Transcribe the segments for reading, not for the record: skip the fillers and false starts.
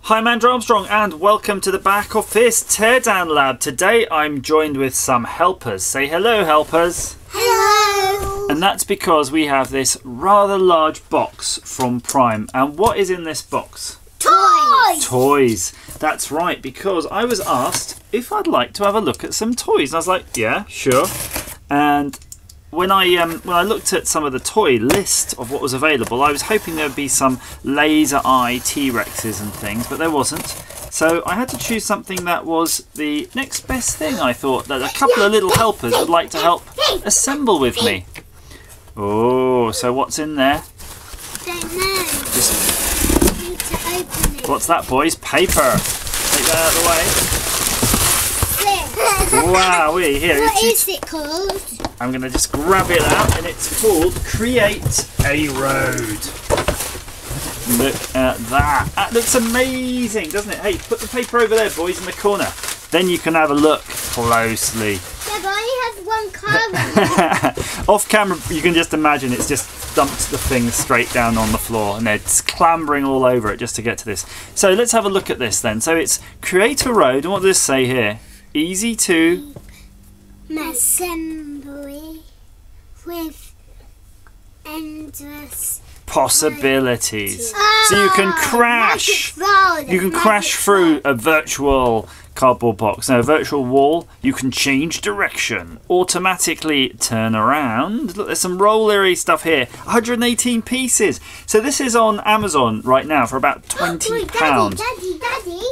Hi, I'm Andrew Armstrong and welcome to the Back Office Teardown Lab. Today I'm joined with some helpers. Say hello, helpers. Hello. And that's because we have this rather large box from Prime. And what is in this box? Toys. Toys. That's right, because I was asked if I'd like to have a look at some toys. And I was like, yeah, sure. And when I looked at some of the toy list of what was available, I was hoping there would be some laser eye T-Rexes and things, but there wasn't. So I had to choose something that was the next best thing. I thought that a couple of little helpers would like to help assemble with me. Oh, so what's in there? Don't know. Just Need to open it. what's that, boys? Paper. Take that out of the way. Wow, here. What is it called? I'm going to just grab it out, and it's called Create A Road. Look at that. That looks amazing, doesn't it? Hey, put the paper over there, boys, in the corner. Then you can have a look closely. Yeah, but I only have one card. Off camera, you can just imagine it's just dumped the thing straight down on the floor, and they're clambering all over it just to get to this. So let's have a look at this then. So it's Create a Road, and what does this say here? Easy to assembly with endless possibilities. So you can crash. You can crash through a virtual cardboard box. Now, a virtual wall, you can change direction, automatically turn around. Look, there's some rollery stuff here. 118 pieces. So this is on Amazon right now for about £20. Daddy.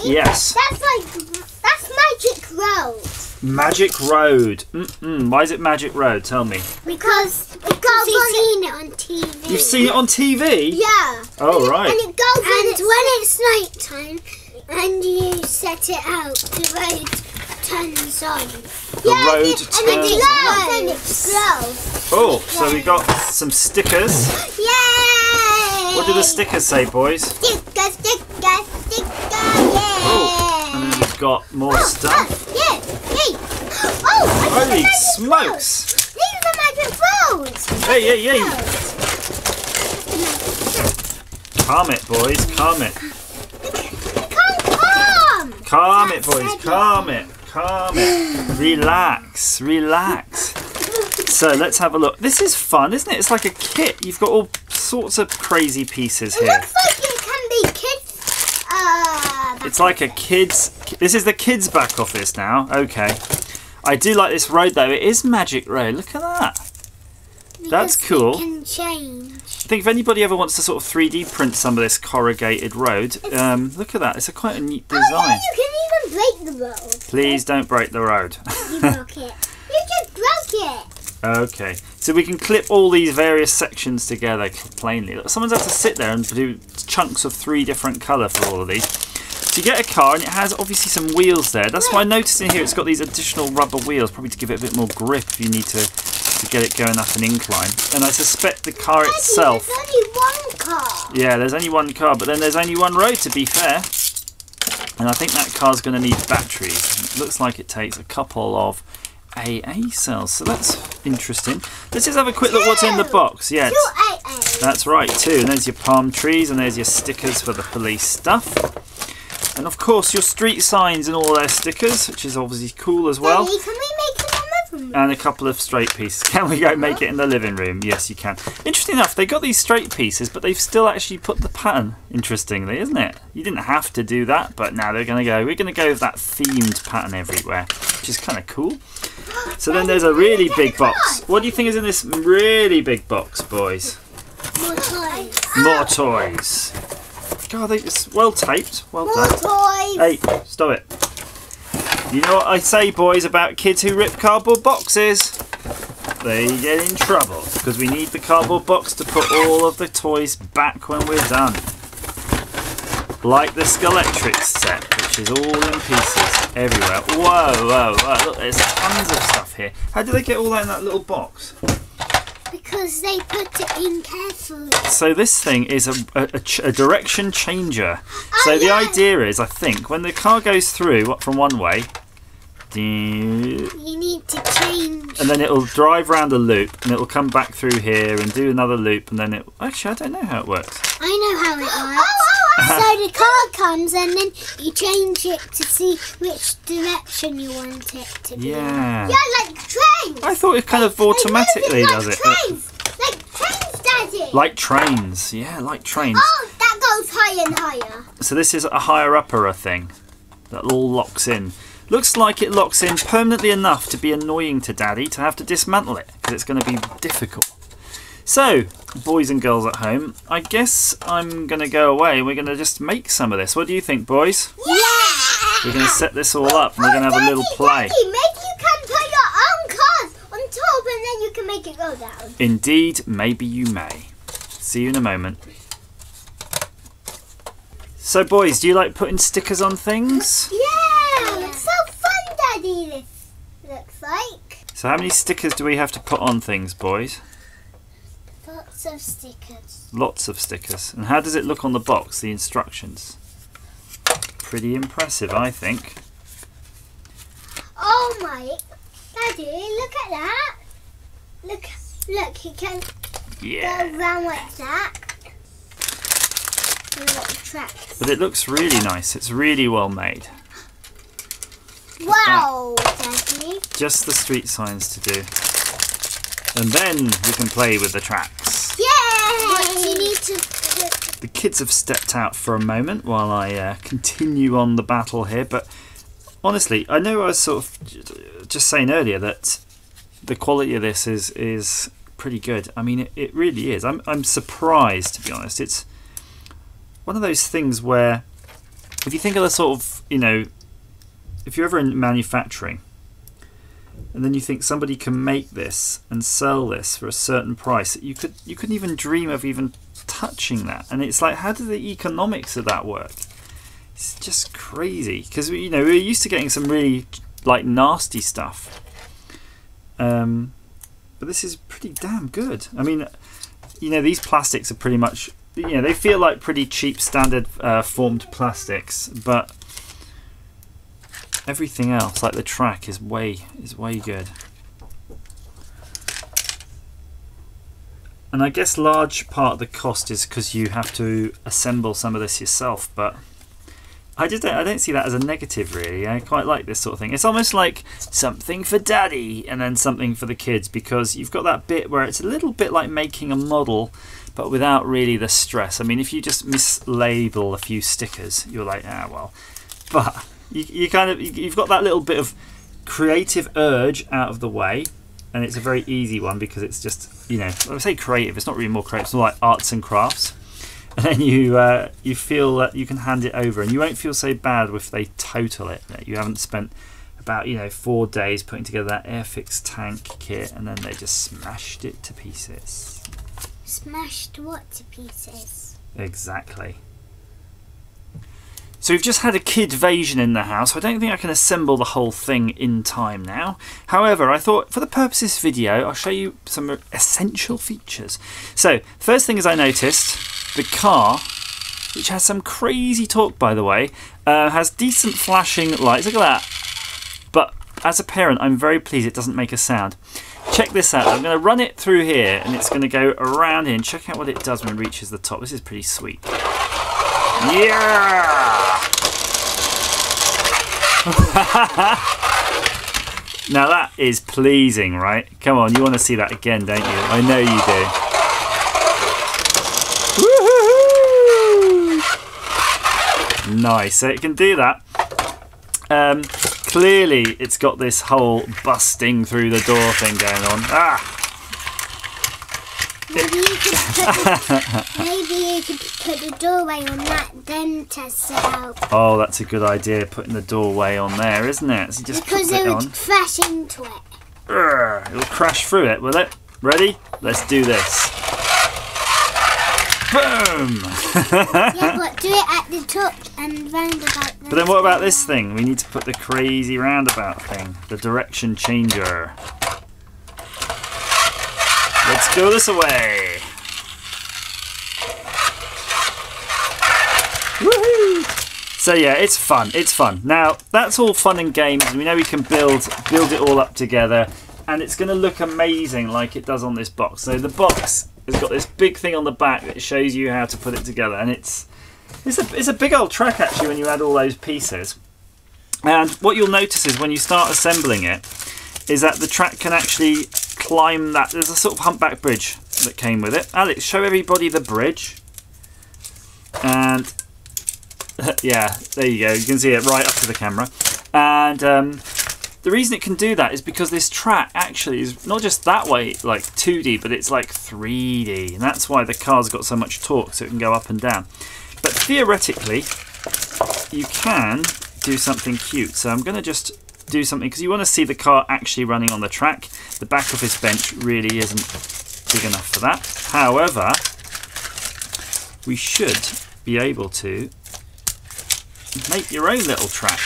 Yes. That's Magic Road. Magic Road. Why is it Magic Road? Tell me. Because we've seen it on TV. You've seen it on TV? Yeah. Oh, right. And it goes when it's night time and you set it out, the road turns on. The road turns on. And it glows. Oh, so we got some stickers. Yay! What do the stickers say, boys? Sticker, yeah! Oh, and then we've got more stuff. Yeah! Oh! Holy smokes! These are the Magic Roads! Hey! Calm it, boys, calm it. Calm it, boys, calm it. Relax. So let's have a look. This is fun, isn't it? It's like a kit. You've got all sorts of crazy pieces here. It looks like it can be kids. It's like a kids. This is the kids' back office now. Okay. I do like this road though. It is Magic Road. Look at that. That's cool. It can change. I think if anybody ever wants to sort of 3D print some of this corrugated road, look at that. It's quite a neat design. Oh, yeah, you can even break the road. Please don't break the road. You broke it. You just broke it. Okay, so we can clip all these various sections together plainly. Look, someone's had to sit there and do chunks of 3 different colour for all of these. So you get a car and it has obviously some wheels there. That's why I noticed in here it's got these additional rubber wheels, probably to give it a bit more grip if you need to get it going up an incline. And I suspect the car itself... There's only one car. Yeah, there's only one car, but then there's only one road, to be fair. And I think that car's going to need batteries. It looks like it takes a couple of AA cells, so that's interesting. Let's just have a quick look what's in the box. Yeah, that's right, 2. And there's your palm trees, and there's your stickers for the police stuff. And of course your street signs and all their stickers, which is obviously cool as well. Daddy, can we make it in the living room? And a couple of straight pieces. Can we go make it in the living room? Yes, you can. Interesting enough, they got these straight pieces, but they've still actually put the pattern, interestingly, isn't it? You didn't have to do that, but now we're going to go with that themed pattern everywhere, which is kind of cool. So then there's a really big box. What do you think is in this really big box, boys? More toys. More toys. God, it's well taped. Well More done. toys. Hey, stop it. You know what I say, boys, about kids who rip cardboard boxes? They get in trouble, because we need the cardboard box to put all of the toys back when we're done. Like the Skeletrix set, which is all in pieces everywhere. Whoa. Look, there's tons of stuff here. How did they get all that in that little box? Because they put it in carefully. So this thing is a direction changer. So the idea is, I think, when the car goes through from one way, you need to change. And then it'll drive around a loop, and it'll come back through here and do another loop, and then it... Actually, I don't know how it works. I know how it works. So the car comes and then you change it to see which direction you want it to be. Yeah. Yeah, like trains. I thought it kind of automatically like does it. Trains. Like trains, Daddy. Like trains. Yeah, like trains. Oh, that goes higher and higher. So this is a higher-upper thing that all locks in. Looks like it locks in permanently enough to be annoying to Daddy to have to dismantle it, because it's going to be difficult. So, boys and girls at home, I guess I'm going to go away and we're going to just make some of this. What do you think, boys? Yeah! We're going to set this all up and we're going to have a little play. Daddy, maybe you can put your own cars on top and then you can make it go down. Indeed, maybe you may. See you in a moment. So, boys, do you like putting stickers on things? Yeah! It's so fun, Daddy, this looks like. So how many stickers do we have to put on things, boys? Lots of stickers. Lots of stickers. And how does it look on the box, the instructions? Pretty impressive, I think. Oh my, Daddy, look at that. Look, you can go around like that. And little tracks. But it looks really nice. It's really well made. Wow, Daddy. Just the street signs to do. And then we can play with the tracks. Yay! What you need to... The kids have stepped out for a moment while I continue on the battle here. But honestly, I know I was sort of just saying earlier that the quality of this is pretty good. I mean, it really is. I'm surprised, to be honest. It's one of those things where if you think of the sort of, you know, if you're ever in manufacturing and then you think somebody can make this and sell this for a certain price, you couldn't even dream of even touching that. And it's like, how do the economics of that work? It's just crazy, because you know, we're used to getting some really like nasty stuff, but this is pretty damn good. I mean, you know, these plastics are pretty much, you know, they feel like pretty cheap standard formed plastics, but everything else, like the track, is way good. And I guess large part of the cost is because you have to assemble some of this yourself, but I don't see that as a negative, really. I quite like this sort of thing. It's almost like something for Daddy and then something for the kids, because you've got that bit where it's a little bit like making a model, but without really the stress. I mean, if you just mislabel a few stickers, you're like, ah, well. But you've got that little bit of creative urge out of the way, and it's a very easy one because it's just, you know, when I say creative, it's not really more creative, it's more like arts and crafts. And then you feel that you can hand it over, and you won't feel so bad if they total it. You haven't spent about, you know, 4 days putting together that Airfix tank kit, and then they just smashed it to pieces. Smashed what to pieces? Exactly. So we've just had a kid invasion in the house. I don't think I can assemble the whole thing in time now. However, I thought for the purpose of this video, I'll show you some essential features. So, first thing is I noticed the car, which has some crazy torque, by the way, has decent flashing lights. Look at that. But as a parent, I'm very pleased it doesn't make a sound. Check this out. I'm going to run it through here, and it's going to go around here, and check out what it does when it reaches the top. This is pretty sweet. Yeah! Now that is pleasing, right? Come on, you want to see that again, don't you? I know you do. Woohoo! Nice, so it can do that. Clearly, it's got this whole busting through the door thing going on. Ah! Maybe you could put the doorway on that, then test it out. Oh, that's a good idea, putting the doorway on there, isn't it? So just because put it it would on. crash into it. It'll crash through it, will it? Ready? Let's do this. Boom! Yeah, but do it at the top and roundabout. But then what about this thing? We need to put the crazy roundabout thing, the direction changer. Let's go this way. Woohoo! So yeah, it's fun. It's fun. Now that's all fun and games. We know we can build it all up together, and it's going to look amazing like it does on this box. So the box has got this big thing on the back that shows you how to put it together, and it's It's a big old track actually when you add all those pieces. And what you'll notice is when you start assembling it, is that the track can actually climb that. There's a sort of humpback bridge that came with it. Alex, show everybody the bridge. And yeah, there you go. You can see it right up to the camera. And the reason it can do that is because this track actually is not just that way, like 2D, but it's like 3D. And that's why the car's got so much torque, so it can go up and down. But theoretically, you can do something cute. So I'm going to just do something, because you want to see the car actually running on the track. The back of this bench really isn't big enough for that. However, we should be able to make your own little track.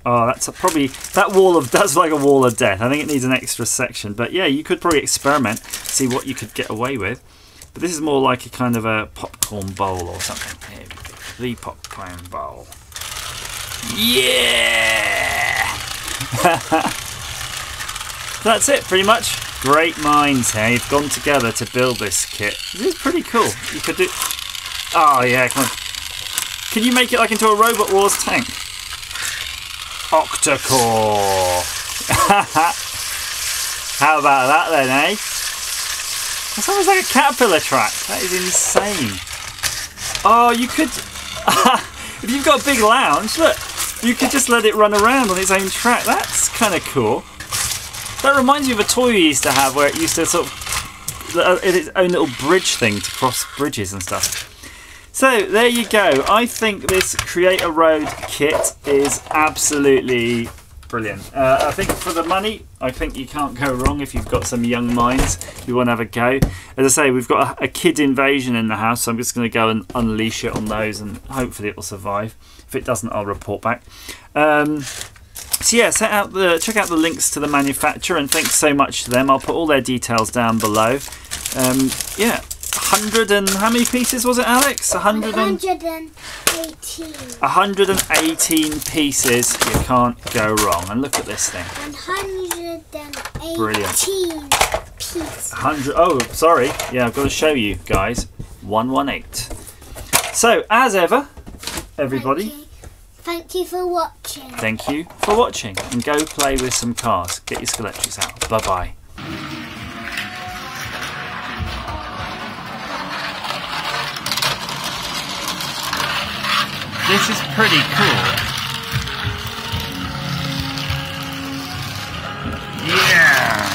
Oh, that's probably, that that's like a wall of death. I think it needs an extra section. But yeah, you could probably experiment, see what you could get away with. But this is more like a kind of a popcorn bowl or something. Here we go. The popcorn bowl. Yeah! That's it, pretty much. Great minds, hey? You've gone together to build this kit. This is pretty cool. You could do... Oh, yeah, come on. Can you make it like into a Robot Wars tank? Octa-core. How about that then, eh? That's almost like a caterpillar track. That is insane. Oh, you could... if you've got a big lounge, look, you could just let it run around on its own track. That's kind of cool. That reminds me of a toy we used to have where it used to sort of... its own little bridge thing to cross bridges and stuff. So there you go. I think this Create A Road kit is absolutely brilliant. I think for the money, I think you can't go wrong if you've got some young minds who want to have a go. As I say, we've got a kid invasion in the house, so I'm just going to go and unleash it on those, and hopefully it will survive. If it doesn't, I'll report back. So yeah, check out the links to the manufacturer, and thanks so much to them. I'll put all their details down below. Yeah. 100 and how many pieces was it, Alex? 118. 118 pieces. You can't go wrong. And look at this thing. 118 brilliant. Pieces. 100. Oh, sorry. Yeah, I've got to show you guys. 118. So, as ever, everybody. Thank you for watching. Thank you for watching. And go play with some cars. Get your Skeletrix out. Bye bye. This is pretty cool. Yeah.